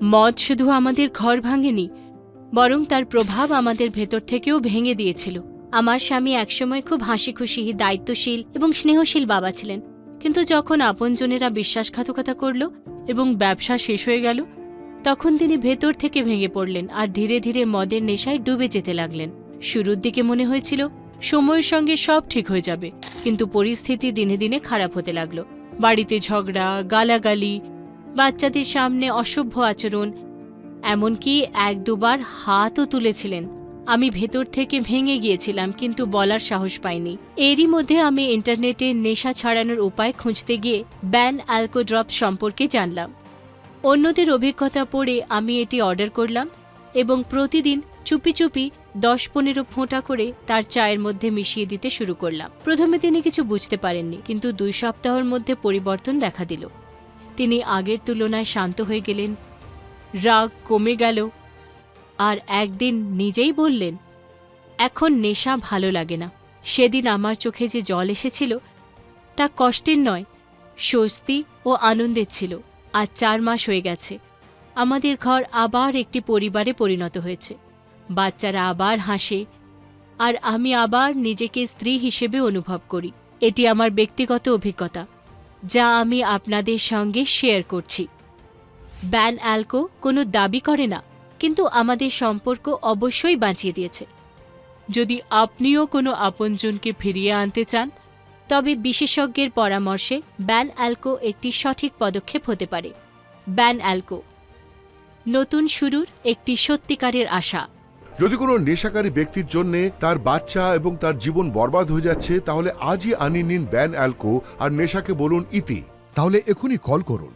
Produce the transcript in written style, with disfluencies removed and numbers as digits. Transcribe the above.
মদ শুধু আমাদের ঘর ভাঙেনি, বরং তার প্রভাব আমাদের ভেতর থেকেও ভেঙে দিয়েছিল। আমার স্বামী একসময় খুব হাসি খুশি, দায়িত্বশীল এবং স্নেহশীল বাবা ছিলেন, কিন্তু যখন আপনজনেরা বিশ্বাসঘাতকতা করল এবং ব্যবসা শেষ হয়ে গেল, তখন তিনি ভেতর থেকে ভেঙে পড়লেন আর ধীরে ধীরে মদের নেশায় ডুবে যেতে লাগলেন। শুরুর দিকে মনে হয়েছিল সময়ের সঙ্গে সব ঠিক হয়ে যাবে, কিন্তু পরিস্থিতি দিনে দিনে খারাপ হতে লাগলো। বাড়িতে ঝগড়া, গালাগালি, বাচ্চাদের সামনে অসভ্য আচরণ, এমনকি এক দুবার হাতও তুলেছিলেন। আমি ভেতর থেকে ভেঙে গিয়েছিলাম, কিন্তু বলার সাহস পাইনি। এরই মধ্যে আমি ইন্টারনেটে নেশা ছাড়ানোর উপায় খুঁজতে গিয়ে ব্যান অ্যালকো ড্রপ সম্পর্কে জানলাম। অন্যদের অভিজ্ঞতা পড়ে আমি এটি অর্ডার করলাম এবং প্রতিদিন চুপি চুপি 10-15 ফোঁটা করে তার চায়ের মধ্যে মিশিয়ে দিতে শুরু করলাম। প্রথমে তিনি কিছু বুঝতে পারেননি, কিন্তু 2 সপ্তাহের মধ্যে পরিবর্তন দেখা দিল। তিনি আগের তুলনায় শান্ত হয়ে গেলেন, রাগ কমে গেল, আর একদিন নিজেই বললেন, এখন নেশা ভালো লাগে না। সেদিন আমার চোখে যে জল এসেছিল তা কষ্টের নয়, স্বস্তি ও আনন্দের ছিল। আজ 4 মাস হয়ে গেছে, আমাদের ঘর আবার একটি পরিবারে পরিণত হয়েছে। বাচ্চারা আবার হাসে, আর আমি আবার নিজেকে স্ত্রী হিসেবে অনুভব করি। এটি আমার ব্যক্তিগত অভিজ্ঞতা, যা আমি আপনাদের সঙ্গে শেয়ার করছি। ব্যান অ্যালকো কোনো দাবি করে না, কিন্তু আমাদের সম্পর্ক অবশ্যই বাঁচিয়ে দিয়েছে। যদি আপনিও কোনো আপনজনকে ফিরিয়ে আনতে চান, তবে বিশেষজ্ঞের পরামর্শে ব্যান অ্যালকো একটি সঠিক পদক্ষেপ হতে পারে। ব্যান অ্যালকো, নতুন শুরুর একটি সত্যিকারের আশা। যদি কোনো নেশাকারী ব্যক্তির জন্য তার বাচ্চা এবং তার জীবন বরবাদ হয়ে যাচ্ছে, তাহলে আজই আনিয়ে নিন ব্যান অ্যালকো আর নেশাকে বলুন ইতি। তাহলে এখনই কল করুন